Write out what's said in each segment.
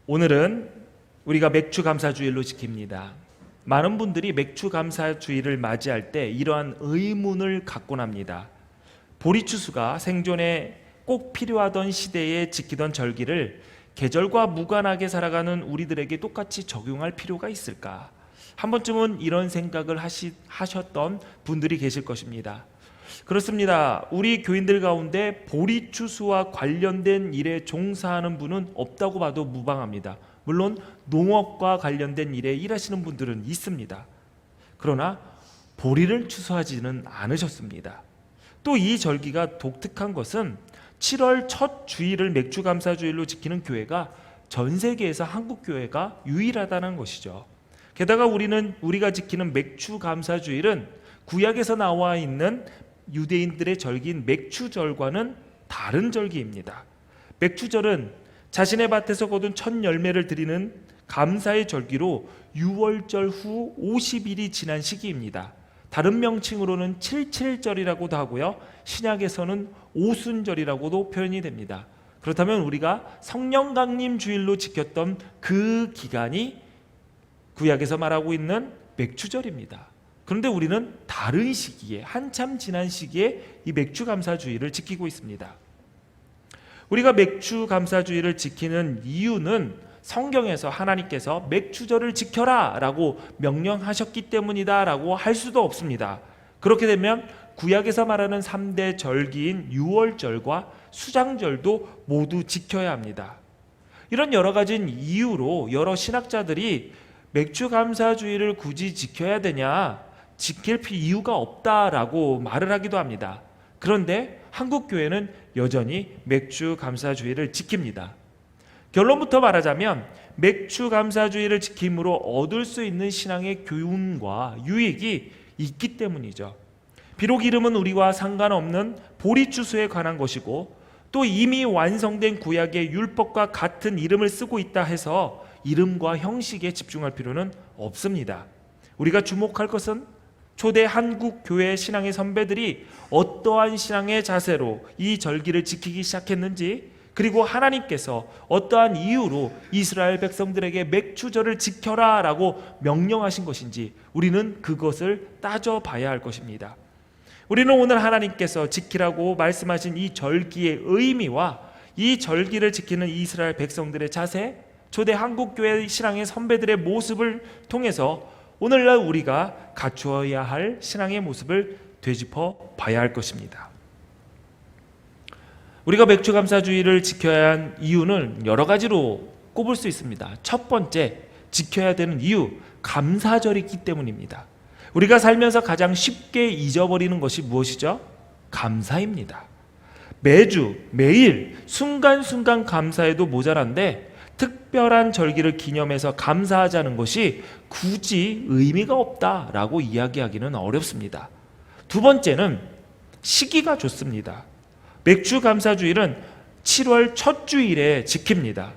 오늘은 우리가 맥주 감사주일로 지킵니다. 많은 분들이 맥주 감사주일을 맞이할 때 이러한 의문을 갖곤 합니다. 보리추수가 생존에 꼭 필요하던 시대에 지키던 절기를 계절과 무관하게 살아가는 우리들에게 똑같이 적용할 필요가 있을까? 한 번쯤은 이런 생각을 하셨던 분들이 계실 것입니다. 그렇습니다. 우리 교인들 가운데 보리추수와 관련된 일에 종사하는 분은 없다고 봐도 무방합니다. 물론 농업과 관련된 일에 일하시는 분들은 있습니다. 그러나 보리를 추수하지는 않으셨습니다. 또 이 절기가 독특한 것은 7월 첫 주일을 맥주감사주일로 지키는 교회가 전 세계에서 한국교회가 유일하다는 것이죠. 게다가 우리가 지키는 맥주감사주일은 구약에서 나와 있는 유대인들의 절기인 맥추절과는 다른 절기입니다. 맥추절은 자신의 밭에서 거둔 첫 열매를 드리는 감사의 절기로 유월절 후 50일이 지난 시기입니다. 다른 명칭으로는 칠칠절이라고도 하고요, 신약에서는 오순절이라고도 표현이 됩니다. 그렇다면 우리가 성령강림 주일로 지켰던 그 기간이 구약에서 말하고 있는 맥추절입니다. 그런데 우리는 다른 시기에, 한참 지난 시기에 이 맥주감사주일을 지키고 있습니다. 우리가 맥주감사주일을 지키는 이유는 성경에서 하나님께서 맥추절을 지켜라 라고 명령하셨기 때문이다 라고 할 수도 없습니다. 그렇게 되면 구약에서 말하는 3대 절기인 유월절과 수장절도 모두 지켜야 합니다. 이런 여러 가지 이유로 여러 신학자들이 맥주감사주일을 굳이 지켜야 되냐, 지킬 이유가 없다라고 말을 하기도 합니다. 그런데 한국교회는 여전히 맥주감사주일을 지킵니다. 결론부터 말하자면 맥주감사주일을 지킴으로 얻을 수 있는 신앙의 교훈과 유익이 있기 때문이죠. 비록 이름은 우리와 상관없는 보리추수에 관한 것이고 또 이미 완성된 구약의 율법과 같은 이름을 쓰고 있다 해서 이름과 형식에 집중할 필요는 없습니다. 우리가 주목할 것은 초대 한국 교회 신앙의 선배들이 어떠한 신앙의 자세로 이 절기를 지키기 시작했는지, 그리고 하나님께서 어떠한 이유로 이스라엘 백성들에게 맥추절을 지켜라 라고 명령하신 것인지 우리는 그것을 따져봐야 할 것입니다. 우리는 오늘 하나님께서 지키라고 말씀하신 이 절기의 의미와 이 절기를 지키는 이스라엘 백성들의 자세, 초대 한국교회 신앙의 선배들의 모습을 통해서 오늘날 우리가 갖추어야 할 신앙의 모습을 되짚어 봐야 할 것입니다. 우리가 맥주감사주일을 지켜야 한 이유는 여러 가지로 꼽을 수 있습니다. 첫 번째, 지켜야 되는 이유, 감사절이기 때문입니다. 우리가 살면서 가장 쉽게 잊어버리는 것이 무엇이죠? 감사입니다. 매주, 매일, 순간순간 감사해도 모자란데 특별한 절기를 기념해서 감사하자는 것이 굳이 의미가 없다라고 이야기하기는 어렵습니다. 두 번째는 시기가 좋습니다. 맥주감사주일은 7월 첫 주일에 지킵니다.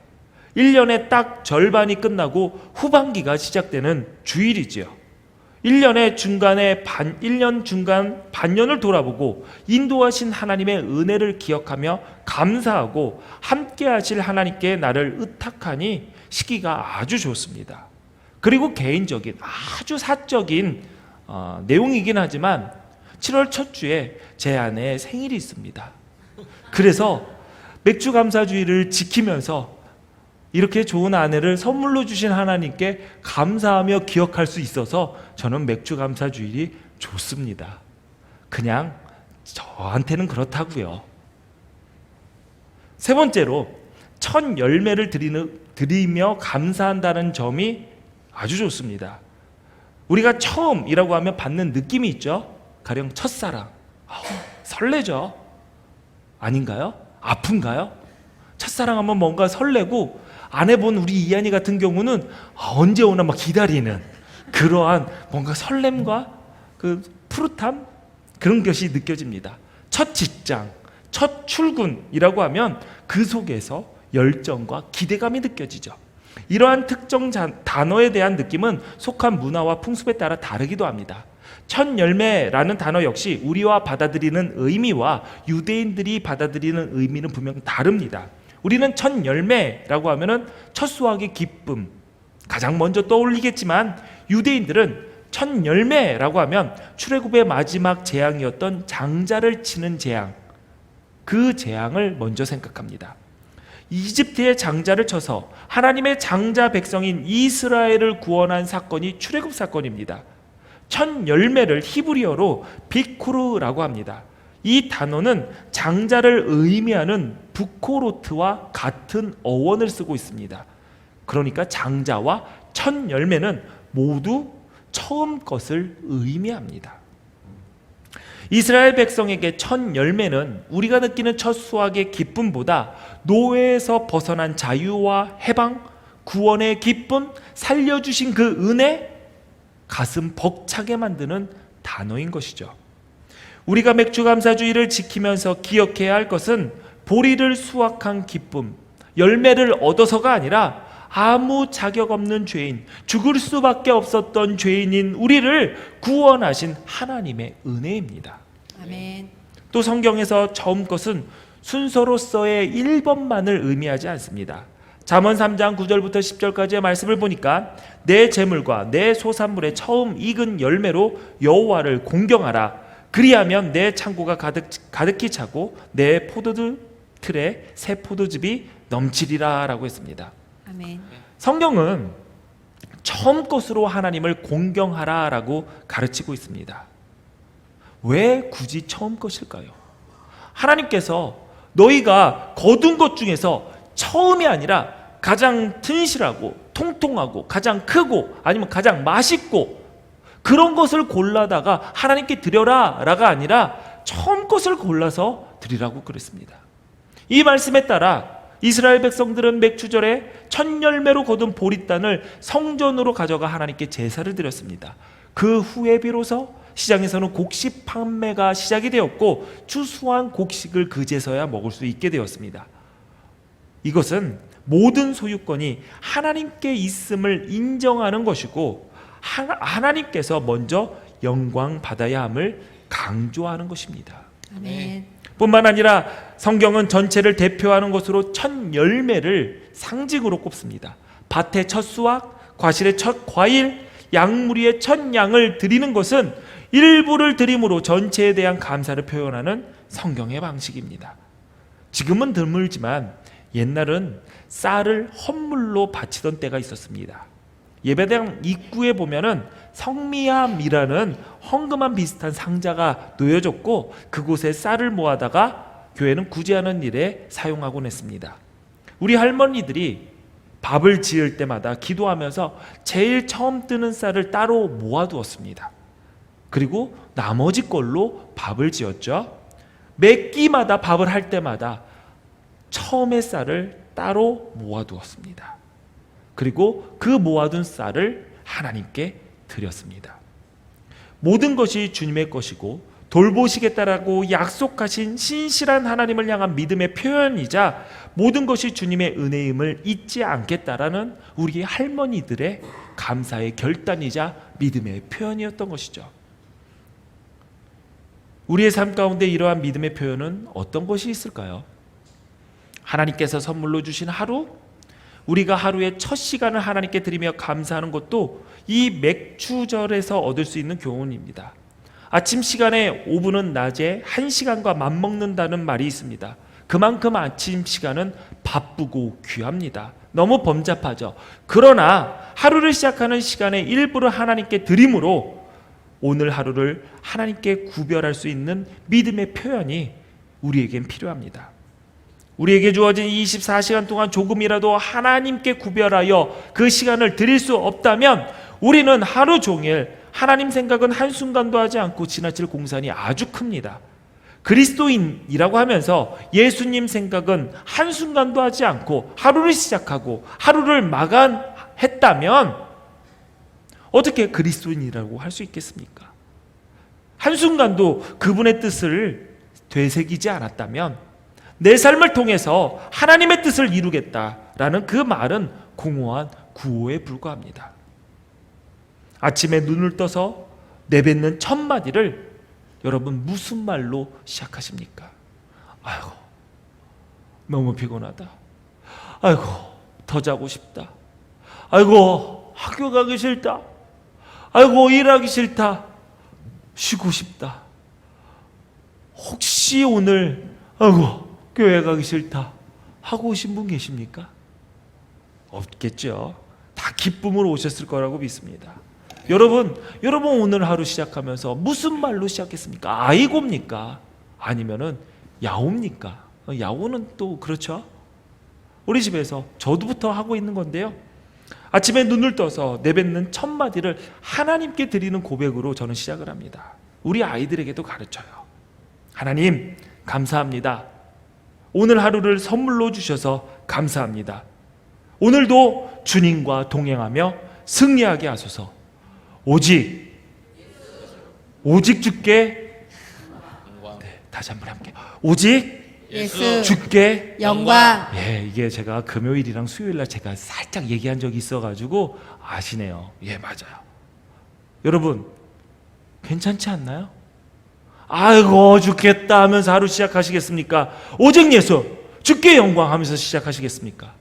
1년의 딱 절반이 끝나고 후반기가 시작되는 주일이지요. 1년 중간 반년을 돌아보고 인도하신 하나님의 은혜를 기억하며 감사하고 함께 하실 하나님께 나를 의탁하니 시기가 아주 좋습니다. 그리고 개인적인 아주 사적인 내용이긴 하지만 7월 첫 주에 제 아내의 생일이 있습니다. 그래서 맥주감사주일을 지키면서 이렇게 좋은 아내를 선물로 주신 하나님께 감사하며 기억할 수 있어서 저는 맥주감사주일이 좋습니다. 그냥 저한테는 그렇다고요. 세 번째로 첫 열매를 드리며 감사한다는 점이 아주 좋습니다. 우리가 처음이라고 하면 받는 느낌이 있죠. 가령 첫사랑, 설레죠. 아닌가요? 아픈가요? 첫사랑하면 뭔가 설레고, 아내분 우리 이한이 같은 경우는 언제 오나 막 기다리는 그러한 뭔가 설렘과 그 푸릇함, 그런 것이 느껴집니다. 첫 직장, 첫 출근이라고 하면 그 속에서 열정과 기대감이 느껴지죠. 이러한 특정 단어에 대한 느낌은 속한 문화와 풍습에 따라 다르기도 합니다. 첫 열매라는 단어 역시 우리와 받아들이는 의미와 유대인들이 받아들이는 의미는 분명 다릅니다. 우리는 첫 열매라고 하면은 첫 수확의 기쁨 가장 먼저 떠올리겠지만, 유대인들은 첫 열매라고 하면 출애굽의 마지막 재앙이었던 장자를 치는 재앙, 그 재앙을 먼저 생각합니다. 이집트의 장자를 쳐서 하나님의 장자 백성인 이스라엘을 구원한 사건이 출애굽 사건입니다. 첫 열매를 히브리어로 비쿠르라고 합니다. 이 단어는 장자를 의미하는 부코로트와 같은 어원을 쓰고 있습니다. 그러니까 장자와 첫 열매는 모두 처음 것을 의미합니다. 이스라엘 백성에게 첫 열매는 우리가 느끼는 첫 수확의 기쁨보다 노예에서 벗어난 자유와 해방, 구원의 기쁨, 살려주신 그 은혜, 가슴 벅차게 만드는 단어인 것이죠. 우리가 맥주감사주의를 지키면서 기억해야 할 것은 보리를 수확한 기쁨, 열매를 얻어서가 아니라 아무 자격 없는 죄인, 죽을 수밖에 없었던 죄인인 우리를 구원하신 하나님의 은혜입니다. 아멘. 또 성경에서 처음 것은 순서로서의 1번만을 의미하지 않습니다. 잠언 3장 9절부터 10절까지의 말씀을 보니까 내 재물과 내 소산물의 처음 익은 열매로 여호와를 공경하라. 그리하면 내 창고가 가득히 차고 내 포도틀에 새 포도즙이 넘치리라 라고 했습니다. 아멘. 성경은 처음 것으로 하나님을 공경하라 라고 가르치고 있습니다. 왜 굳이 처음 것일까요? 하나님께서 너희가 거둔 것 중에서 처음이 아니라 가장 튼실하고 통통하고 가장 크고 아니면 가장 맛있고 그런 것을 골라다가 하나님께 드려라 라가 아니라 처음 것을 골라서 드리라고 그랬습니다. 이 말씀에 따라 이스라엘 백성들은 맥주절에 첫 열매로 거둔 보리단을 성전으로 가져가 하나님께 제사를 드렸습니다. 그 후에 비로소 시장에서는 곡식 판매가 시작이 되었고 추수한 곡식을 그제서야 먹을 수 있게 되었습니다. 이것은 모든 소유권이 하나님께 있음을 인정하는 것이고 하나님께서 먼저 영광 받아야 함을 강조하는 것입니다. 아멘. 뿐만 아니라 성경은 전체를 대표하는 것으로 첫 열매를 상징으로 꼽습니다. 밭의 첫 수확, 과실의 첫 과일, 양무리의 첫 양을 드리는 것은 일부를 드림으로 전체에 대한 감사를 표현하는 성경의 방식입니다. 지금은 드물지만 옛날은 쌀을 헌물로 바치던 때가 있었습니다. 예배당 입구에 보면은 성미함이라는 헌금함 비슷한 상자가 놓여졌고 그곳에 쌀을 모아다가 교회는 구제하는 일에 사용하곤 했습니다. 우리 할머니들이 밥을 지을 때마다 기도하면서 제일 처음 뜨는 쌀을 따로 모아두었습니다. 그리고 나머지 걸로 밥을 지었죠. 몇 끼마다 밥을 할 때마다 처음의 쌀을 따로 모아두었습니다. 그리고 그 모아둔 쌀을 하나님께 드렸습니다. 모든 것이 주님의 것이고 돌보시겠다라고 약속하신 신실한 하나님을 향한 믿음의 표현이자 모든 것이 주님의 은혜임을 잊지 않겠다라는 우리 할머니들의 감사의 결단이자 믿음의 표현이었던 것이죠. 우리의 삶 가운데 이러한 믿음의 표현은 어떤 것이 있을까요? 하나님께서 선물로 주신 하루, 우리가 하루의 첫 시간을 하나님께 드리며 감사하는 것도 이 맥주절에서 얻을 수 있는 교훈입니다. 아침 시간에 5분은 낮에 1시간과 맞먹는다는 말이 있습니다. 그만큼 아침 시간은 바쁘고 귀합니다. 너무 범잡하죠. 그러나 하루를 시작하는 시간에 일부를 하나님께 드림으로 오늘 하루를 하나님께 구별할 수 있는 믿음의 표현이 우리에겐 필요합니다. 우리에게 주어진 24시간 동안 조금이라도 하나님께 구별하여 그 시간을 드릴 수 없다면 우리는 하루 종일 하나님 생각은 한순간도 하지 않고 지나칠 공산이 아주 큽니다. 그리스도인이라고 하면서 예수님 생각은 한순간도 하지 않고 하루를 시작하고 하루를 마감했다면 어떻게 그리스도인이라고 할 수 있겠습니까? 한순간도 그분의 뜻을 되새기지 않았다면 내 삶을 통해서 하나님의 뜻을 이루겠다라는 그 말은 공허한 구호에 불과합니다. 아침에 눈을 떠서 내뱉는 첫 마디를 여러분 무슨 말로 시작하십니까? 아이고 너무 피곤하다. 아이고 더 자고 싶다. 아이고 학교 가기 싫다. 아이고 일하기 싫다. 쉬고 싶다. 혹시 오늘 아이고 교회 가기 싫다 하고 오신 분 계십니까? 없겠죠. 다 기쁨으로 오셨을 거라고 믿습니다. 여러분 오늘 하루 시작하면서 무슨 말로 시작했습니까? 아이고입니까? 아니면은 야오입니까? 야오는 또 그렇죠. 우리 집에서 저도부터 하고 있는 건데요. 아침에 눈을 떠서 내뱉는 첫 마디를 하나님께 드리는 고백으로 저는 시작을 합니다. 우리 아이들에게도 가르쳐요. 하나님 감사합니다. 오늘 하루를 선물로 주셔서 감사합니다. 오늘도 주님과 동행하며 승리하게 하소서. 오직 주께 다시 한번 함께 오직 예수 주께 영광. 예, 이게 제가 금요일이랑 수요일날 제가 살짝 얘기한 적이 있어가지고 아시네요. 예, 맞아요. 여러분 괜찮지 않나요? 아이고 죽겠다 하면서 하루 시작하시겠습니까? 오직 예수 주께 영광 하면서 시작하시겠습니까?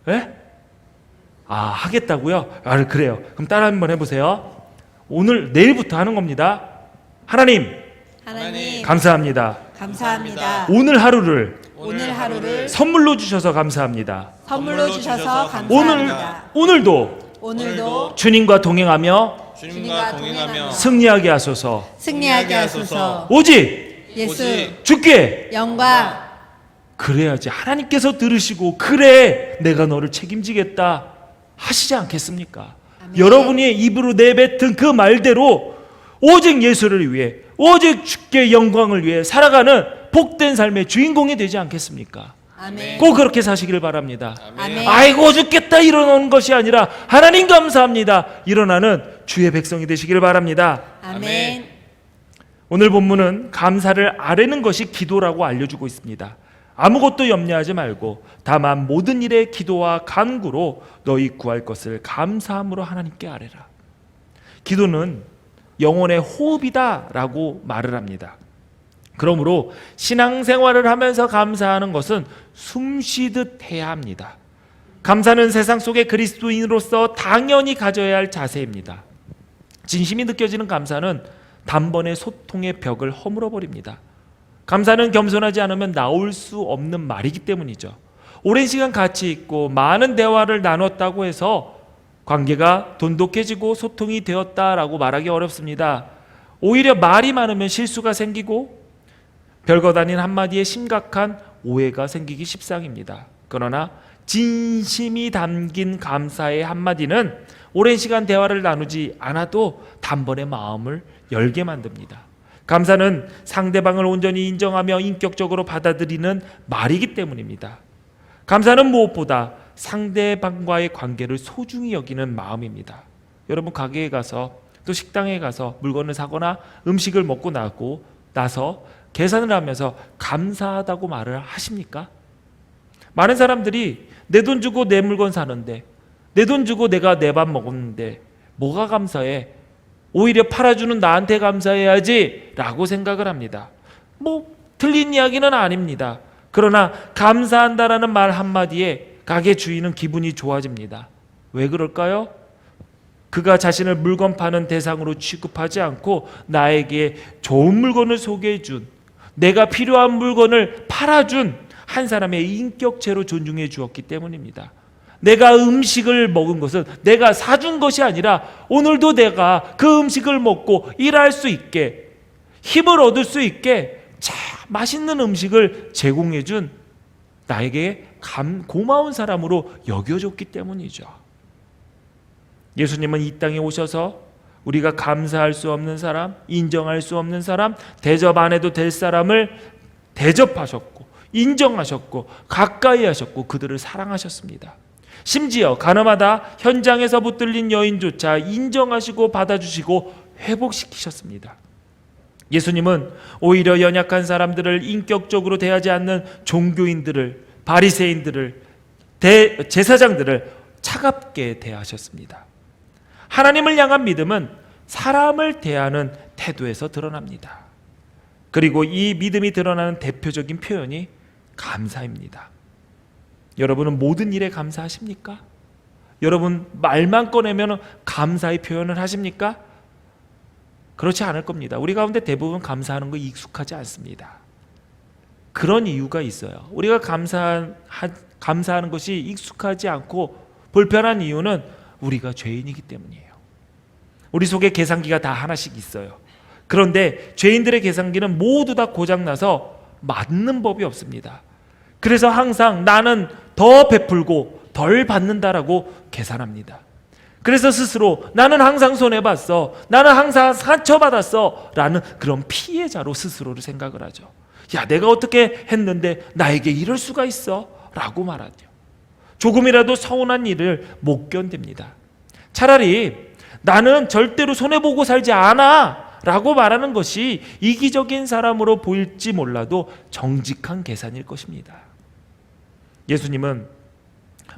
예? 하겠다고요? 그래요. 그럼 따라 한번 해보세요. 내일부터 하는 겁니다. 하나님 감사합니다. 감사합니다. 오늘 하루를 선물로 주셔서 감사합니다. 감사합니다. 오늘도 주님과 동행하며 승리하게 하소서. 오직 예수 주께 영광. 그래야지 하나님께서 들으시고 그래 내가 너를 책임지겠다 하시지 않겠습니까? 아멘. 여러분이 입으로 내뱉은 그 말대로 오직 예수를 위해 오직 주께 영광을 위해 살아가는 복된 삶의 주인공이 되지 않겠습니까? 아멘. 꼭 그렇게 사시기를 바랍니다. 아멘. 아이고 죽겠다 일어나는 것이 아니라 하나님 감사합니다 일어나는 주의 백성이 되시기를 바랍니다. 아멘. 오늘 본문은 감사를 아뢰는 것이 기도라고 알려주고 있습니다. 아무것도 염려하지 말고 다만 모든 일에 기도와 간구로 너희 구할 것을 감사함으로 하나님께 아뢰라. 기도는 영혼의 호흡이다 라고 말을 합니다. 그러므로 신앙생활을 하면서 감사하는 것은 숨쉬듯 해야 합니다. 감사는 세상 속의 그리스도인으로서 당연히 가져야 할 자세입니다. 진심이 느껴지는 감사는 단번에 소통의 벽을 허물어버립니다. 감사는 겸손하지 않으면 나올 수 없는 말이기 때문이죠. 오랜 시간 같이 있고 많은 대화를 나눴다고 해서 관계가 돈독해지고 소통이 되었다라고 말하기 어렵습니다. 오히려 말이 많으면 실수가 생기고 별것 아닌 한마디에 심각한 오해가 생기기 십상입니다. 그러나 진심이 담긴 감사의 한마디는 오랜 시간 대화를 나누지 않아도 단번에 마음을 열게 만듭니다. 감사는 상대방을 온전히 인정하며 인격적으로 받아들이는 말이기 때문입니다. 감사는 무엇보다 상대방과의 관계를 소중히 여기는 마음입니다. 여러분 가게에 가서 또 식당에 가서 물건을 사거나 음식을 먹고 나서 계산을 하면서 감사하다고 말을 하십니까? 많은 사람들이 내 돈 주고 내 물건 사는데 내 돈 주고 내가 내 밥 먹었는데 뭐가 감사해? 오히려 팔아주는 나한테 감사해야지 라고 생각을 합니다. 틀린 이야기는 아닙니다. 그러나 감사한다라는 말 한마디에 가게 주인은 기분이 좋아집니다. 왜 그럴까요? 그가 자신을 물건 파는 대상으로 취급하지 않고 나에게 좋은 물건을 소개해준, 내가 필요한 물건을 팔아준 한 사람의 인격체로 존중해 주었기 때문입니다. 내가 음식을 먹은 것은 내가 사준 것이 아니라 오늘도 내가 그 음식을 먹고 일할 수 있게 힘을 얻을 수 있게 참 맛있는 음식을 제공해 준 나에게 고마운 사람으로 여겨줬기 때문이죠. 예수님은 이 땅에 오셔서 우리가 감사할 수 없는 사람, 인정할 수 없는 사람, 대접 안 해도 될 사람을 대접하셨고 인정하셨고 가까이 하셨고 그들을 사랑하셨습니다. 심지어 가늠하다 현장에서 붙들린 여인조차 인정하시고 받아주시고 회복시키셨습니다. 예수님은 오히려 연약한 사람들을 인격적으로 대하지 않는 종교인들을, 바리새인들을, 제사장들을 차갑게 대하셨습니다. 하나님을 향한 믿음은 사람을 대하는 태도에서 드러납니다. 그리고 이 믿음이 드러나는 대표적인 표현이 감사입니다. 여러분은 모든 일에 감사하십니까? 여러분 말만 꺼내면 감사의 표현을 하십니까? 그렇지 않을 겁니다. 우리 가운데 대부분 감사하는 거 익숙하지 않습니다. 그런 이유가 있어요. 우리가 감사하는 것이 익숙하지 않고 불편한 이유는 우리가 죄인이기 때문이에요. 우리 속에 계산기가 다 하나씩 있어요. 그런데 죄인들의 계산기는 모두 다 고장나서 맞는 법이 없습니다. 그래서 항상 나는 더 베풀고 덜 받는다라고 계산합니다. 그래서 스스로 나는 항상 손해봤어, 나는 항상 상처받았어 라는 그런 피해자로 스스로를 생각을 하죠. 야, 내가 어떻게 했는데 나에게 이럴 수가 있어? 라고 말하죠. 조금이라도 서운한 일을 못 견딥니다. 차라리 나는 절대로 손해보고 살지 않아 라고 말하는 것이 이기적인 사람으로 보일지 몰라도 정직한 계산일 것입니다. 예수님은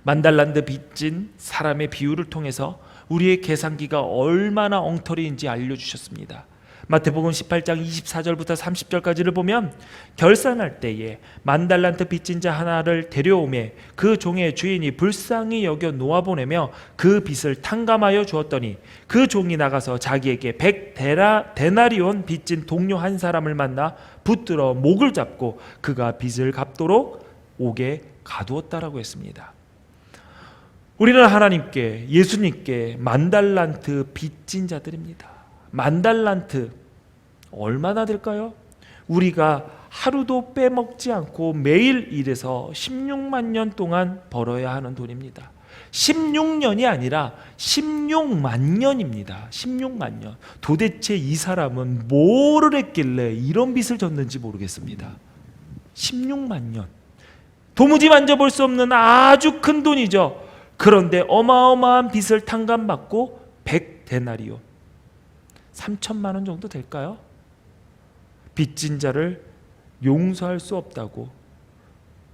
만달란트 빚진 사람의 비유를 통해서 우리의 계산기가 얼마나 엉터리인지 알려주셨습니다. 마태복음 18장 24절부터 30절까지를 보면 결산할 때에 만달란트 빚진 자 하나를 데려오매 그 종의 주인이 불쌍히 여겨 놓아보내며 그 빚을 탕감하여 주었더니 그 종이 나가서 자기에게 100데나리온 빚진 동료 한 사람을 만나 붙들어 목을 잡고 그가 빚을 갚도록 옥에 가두었다라고 했습니다. 우리는 하나님께, 예수님께 만달란트 빚진 자들입니다. 만달란트 얼마나 될까요? 우리가 하루도 빼먹지 않고 매일 일해서 16만 년 동안 벌어야 하는 돈입니다. 16년이 아니라 16만 년입니다. 16만 년. 도대체 이 사람은 뭐를 했길래 이런 빚을 졌는지 모르겠습니다. 16만 년. 도무지 만져볼 수 없는 아주 큰 돈이죠. 그런데 어마어마한 빚을 탕감받고 100데나리온 3천만 원 정도 될까요? 빚진 자를 용서할 수 없다고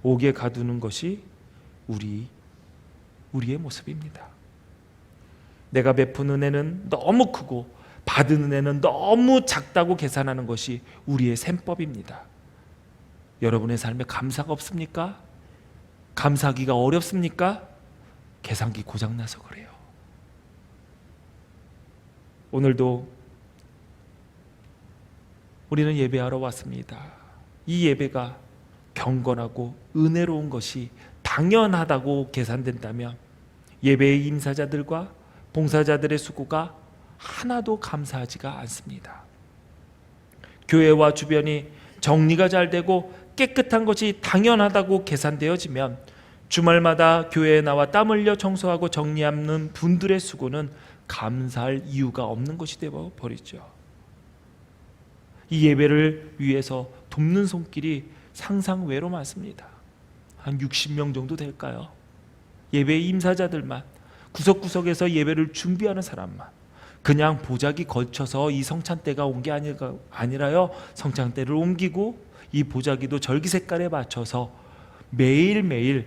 옥에 가두는 것이 우리의 모습입니다. 내가 베푼 은혜는 너무 크고 받은 은혜는 너무 작다고 계산하는 것이 우리의 셈법입니다. 여러분의 삶에 감사가 없습니까? 감사하기가 어렵습니까? 계산기 고장나서 그래요. 오늘도 우리는 예배하러 왔습니다. 이 예배가 경건하고 은혜로운 것이 당연하다고 계산된다면 예배의 임사자들과 봉사자들의 수고가 하나도 감사하지가 않습니다. 교회와 주변이 정리가 잘 되고 깨끗한 것이 당연하다고 계산되어지면 주말마다 교회에 나와 땀 흘려 청소하고 정리하는 분들의 수고는 감사할 이유가 없는 것이 되어버리죠. 이 예배를 위해서 돕는 손길이 상상외로 많습니다. 한 60명 정도 될까요? 예배 임사자들만, 구석구석에서 예배를 준비하는 사람만, 그냥 보자기 걸쳐서 이 성찬대가 온 게 아니라요, 성찬대를 옮기고 이 보자기도 절기 색깔에 맞춰서 매달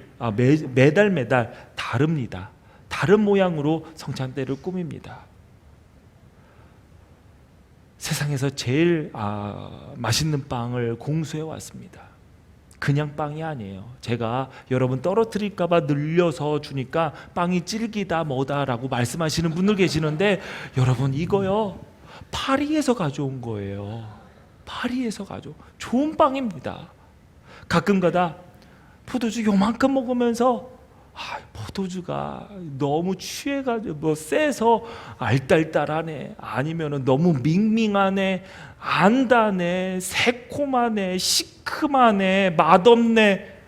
다릅니다. 다른 모양으로 성찬대를 꾸밉니다. 세상에서 제일 맛있는 빵을 공수해 왔습니다. 그냥 빵이 아니에요. 제가 여러분 떨어뜨릴까 봐 늘려서 주니까 빵이 질기다 뭐다라고 말씀하시는 분들 계시는데, 여러분 이거요, 파리에서 가져온 거예요. 파리에서 좋은 빵입니다. 가끔가다 포도주 요만큼 먹으면서 포도주가 너무 취해가지고 세서 알딸딸하네, 아니면은 너무 밍밍하네, 안 다네, 새콤하네, 시큼하네, 맛없네.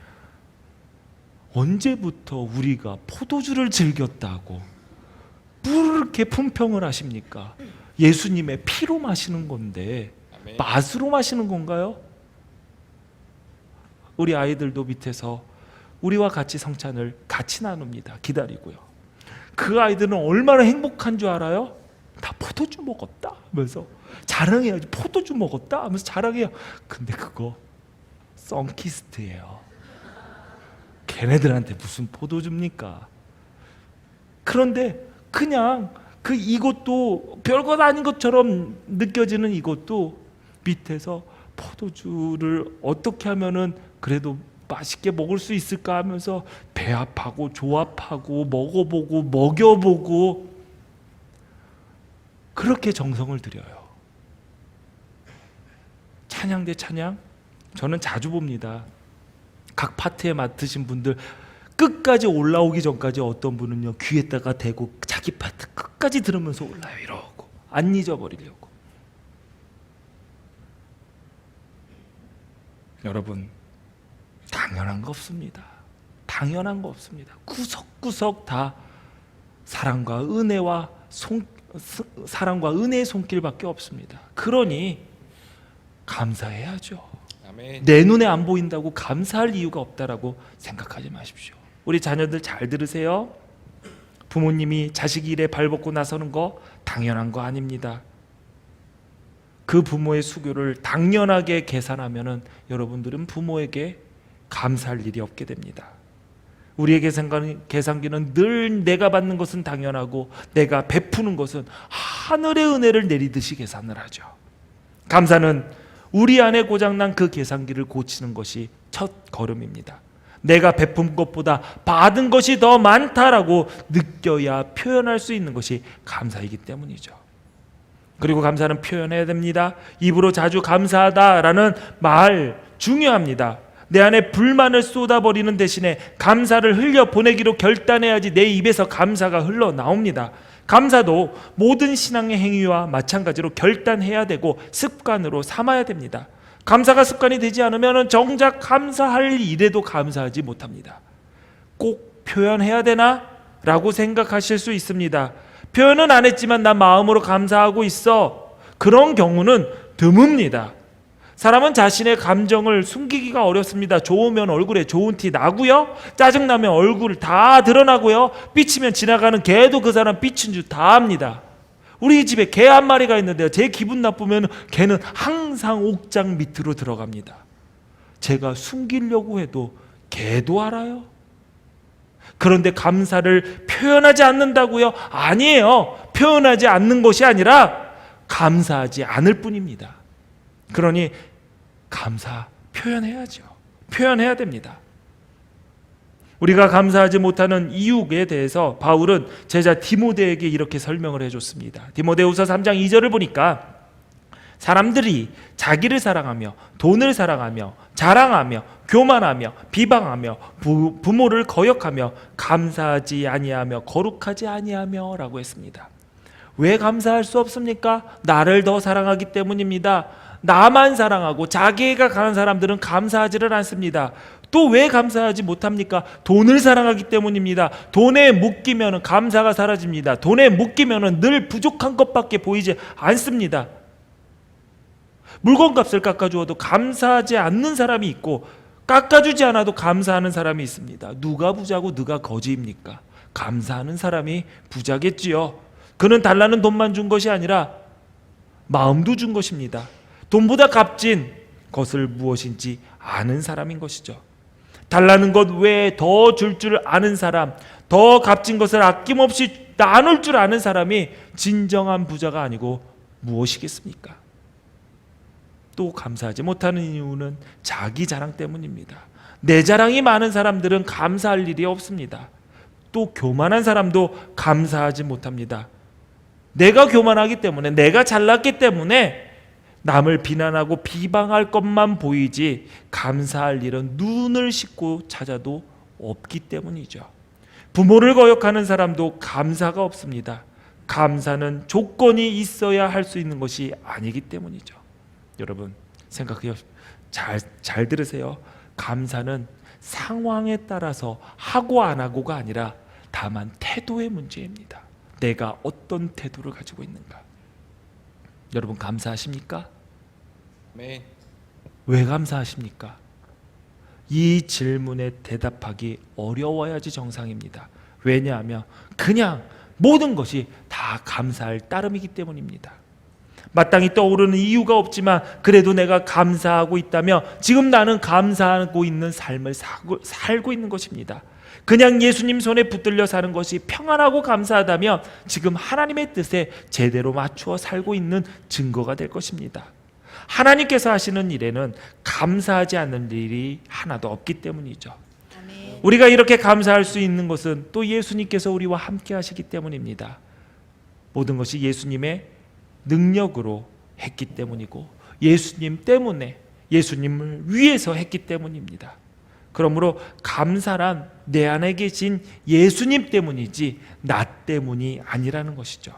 언제부터 우리가 포도주를 즐겼다고 그렇게 품평을 하십니까? 예수님의 피로 마시는 건데 맛으로 마시는 건가요? 우리 아이들도 밑에서 우리와 같이 성찬을 같이 나눕니다. 기다리고요. 그 아이들은 얼마나 행복한 줄 알아요? 나 포도주 먹었다 하면서 자랑해야지. 포도주 먹었다 하면서 자랑해요. 근데 그거 썬키스트예요. 걔네들한테 무슨 포도주입니까? 그런데 그냥 이것도 별것 아닌 것처럼 느껴지는 이것도 밑에서 포도주를 어떻게 하면은 그래도 맛있게 먹을 수 있을까 하면서 배합하고 조합하고 먹어보고 먹여보고 그렇게 정성을 들여요. 찬양 대 찬양 저는 자주 봅니다. 각 파트에 맡으신 분들 끝까지 올라오기 전까지 어떤 분은요 귀에다가 대고 자기 파트 끝까지 들으면서 올라요. 이러고 안 잊어버리려고. 여러분 당연한 거 없습니다. 당연한 거 없습니다. 구석구석 다 사랑과 은혜와 사랑과 은혜의 손길밖에 없습니다. 그러니 감사해야죠. 아멘. 내 눈에 안 보인다고 감사할 이유가 없다라고 생각하지 마십시오. 우리 자녀들 잘 들으세요. 부모님이 자식 일에 발벗고 나서는 거 당연한 거 아닙니다. 그 부모의 수고를 당연하게 계산하면은 여러분들은 부모에게 감사할 일이 없게 됩니다. 우리의 계산기는 늘 내가 받는 것은 당연하고 내가 베푸는 것은 하늘의 은혜를 내리듯이 계산을 하죠. 감사는 우리 안에 고장난 그 계산기를 고치는 것이 첫 걸음입니다. 내가 베푼 것보다 받은 것이 더 많다라고 느껴야 표현할 수 있는 것이 감사이기 때문이죠. 그리고 감사는 표현해야 됩니다. 입으로 자주 감사하다라는 말 중요합니다. 내 안에 불만을 쏟아버리는 대신에 감사를 흘려보내기로 결단해야지 내 입에서 감사가 흘러나옵니다. 감사도 모든 신앙의 행위와 마찬가지로 결단해야 되고 습관으로 삼아야 됩니다. 감사가 습관이 되지 않으면 정작 감사할 일에도 감사하지 못합니다. 꼭 표현해야 되나? 라고 생각하실 수 있습니다. 표현은 안 했지만 나 마음으로 감사하고 있어. 그런 경우는 드뭅니다. 사람은 자신의 감정을 숨기기가 어렵습니다. 좋으면 얼굴에 좋은 티 나고요. 짜증나면 얼굴 다 드러나고요. 삐치면 지나가는 개도 그 사람 삐친 줄 다 압니다. 우리 집에 개 한 마리가 있는데요. 제 기분 나쁘면 개는 항상 옥장 밑으로 들어갑니다. 제가 숨기려고 해도 개도 알아요. 그런데 감사를 표현하지 않는다고요? 아니에요. 표현하지 않는 것이 아니라 감사하지 않을 뿐입니다. 그러니 감사 표현해야죠. 표현해야 됩니다. 우리가 감사하지 못하는 이유에 대해서 바울은 제자 디모데에게 이렇게 설명을 해줬습니다. 디모데후서 3장 2절을 보니까 사람들이 자기를 사랑하며 돈을 사랑하며 자랑하며 교만하며 비방하며 부모를 거역하며 감사하지 아니하며 거룩하지 아니하며 라고 했습니다. 왜 감사할 수 없습니까? 나를 더 사랑하기 때문입니다. 나만 사랑하고 자기애가 강한 사람들은 감사하지를 않습니다. 또 왜 감사하지 못합니까? 돈을 사랑하기 때문입니다. 돈에 묶이면 감사가 사라집니다. 돈에 묶이면 늘 부족한 것밖에 보이지 않습니다. 물건값을 깎아주어도 감사하지 않는 사람이 있고 깎아주지 않아도 감사하는 사람이 있습니다. 누가 부자고 누가 거지입니까? 감사하는 사람이 부자겠지요. 그는 달라는 돈만 준 것이 아니라 마음도 준 것입니다. 돈보다 값진 것을 무엇인지 아는 사람인 것이죠. 달라는 것 외에 더 줄 줄 아는 사람, 더 값진 것을 아낌없이 나눌 줄 아는 사람이 진정한 부자가 아니고 무엇이겠습니까? 또 감사하지 못하는 이유는 자기 자랑 때문입니다. 내 자랑이 많은 사람들은 감사할 일이 없습니다. 또 교만한 사람도 감사하지 못합니다. 내가 교만하기 때문에, 내가 잘났기 때문에 남을 비난하고 비방할 것만 보이지 감사할 일은 눈을 씻고 찾아도 없기 때문이죠. 부모를 거역하는 사람도 감사가 없습니다. 감사는 조건이 있어야 할 수 있는 것이 아니기 때문이죠. 여러분 생각해요. 잘 들으세요. 감사는 상황에 따라서 하고 안 하고가 아니라 다만 태도의 문제입니다. 내가 어떤 태도를 가지고 있는가. 여러분 감사하십니까? 아멘. 왜 감사하십니까? 이 질문에 대답하기 어려워야지 정상입니다. 왜냐하면 그냥 모든 것이 다 감사할 따름이기 때문입니다. 마땅히 떠오르는 이유가 없지만 그래도 내가 감사하고 있다며 지금 나는 감사하고 있는 삶을 살고 있는 것입니다. 그냥 예수님 손에 붙들려 사는 것이 평안하고 감사하다면 지금 하나님의 뜻에 제대로 맞추어 살고 있는 증거가 될 것입니다. 하나님께서 하시는 일에는 감사하지 않는 일이 하나도 없기 때문이죠. 아멘. 우리가 이렇게 감사할 수 있는 것은 또 예수님께서 우리와 함께 하시기 때문입니다. 모든 것이 예수님의 능력으로 했기 때문이고 예수님 때문에, 예수님을 위해서 했기 때문입니다. 그러므로 감사란 내 안에 계신 예수님 때문이지 나 때문이 아니라는 것이죠.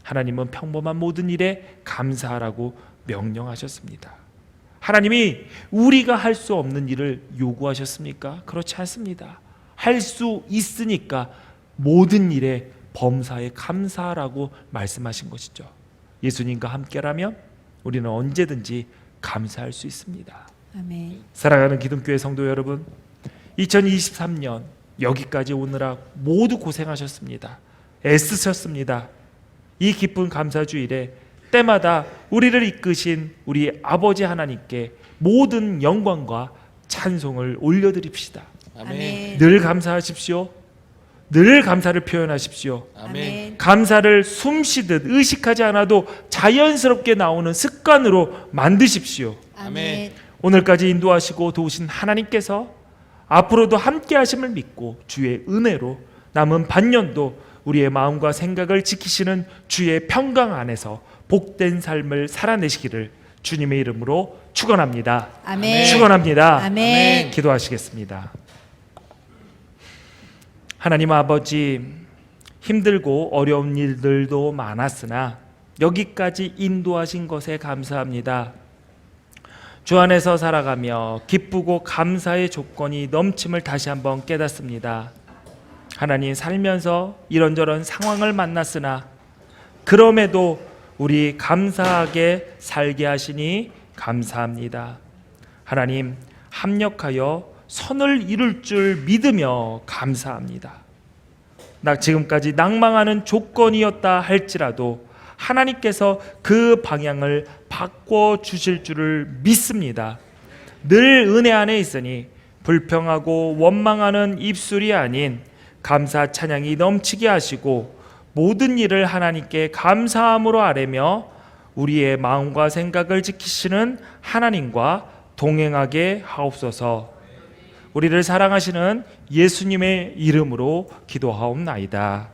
하나님은 평범한 모든 일에 감사하라고 명령하셨습니다. 하나님이 우리가 할 수 없는 일을 요구하셨습니까? 그렇지 않습니다. 할 수 있으니까 모든 일에 범사에 감사하라고 말씀하신 것이죠. 예수님과 함께라면 우리는 언제든지 감사할 수 있습니다. 아멘. 사랑하는 기둥교회 성도 여러분, 2023년 여기까지 오느라 모두 고생하셨습니다. 애쓰셨습니다. 이 기쁜 감사주일에 때마다 우리를 이끄신 우리 아버지 하나님께 모든 영광과 찬송을 올려드립시다. 아멘. 늘 감사하십시오. 늘 감사를 표현하십시오. 아멘. 감사를 숨쉬듯 의식하지 않아도 자연스럽게 나오는 습관으로 만드십시오. 아멘. 오늘까지 인도하시고 도우신 하나님께서 앞으로도 함께 하심을 믿고 주의 은혜로 남은 반년도 우리의 마음과 생각을 지키시는 주의 평강 안에서 복된 삶을 살아내시기를 주님의 이름으로 축원합니다. 아멘. 축원합니다. 아멘. 기도하시겠습니다. 하나님 아버지, 힘들고 어려운 일들도 많았으나 여기까지 인도하신 것에 감사합니다. 주 안에서 살아가며 기쁘고 감사의 조건이 넘침을 다시 한번 깨닫습니다. 하나님, 살면서 이런저런 상황을 만났으나 그럼에도 우리 감사하게 살게 하시니 감사합니다. 하나님, 합력하여 선을 이룰 줄 믿으며 감사합니다. 나 지금까지 낭망하는 조건이었다 할지라도 하나님께서 그 방향을 바꿔 주실 줄을 믿습니다. 늘 은혜 안에 있으니 불평하고 원망하는 입술이 아닌 감사 찬양이 넘치게 하시고 모든 일을 하나님께 감사함으로 아뢰며 우리의 마음과 생각을 지키시는 하나님과 동행하게 하옵소서. 우리를 사랑하시는 예수님의 이름으로 기도하옵나이다.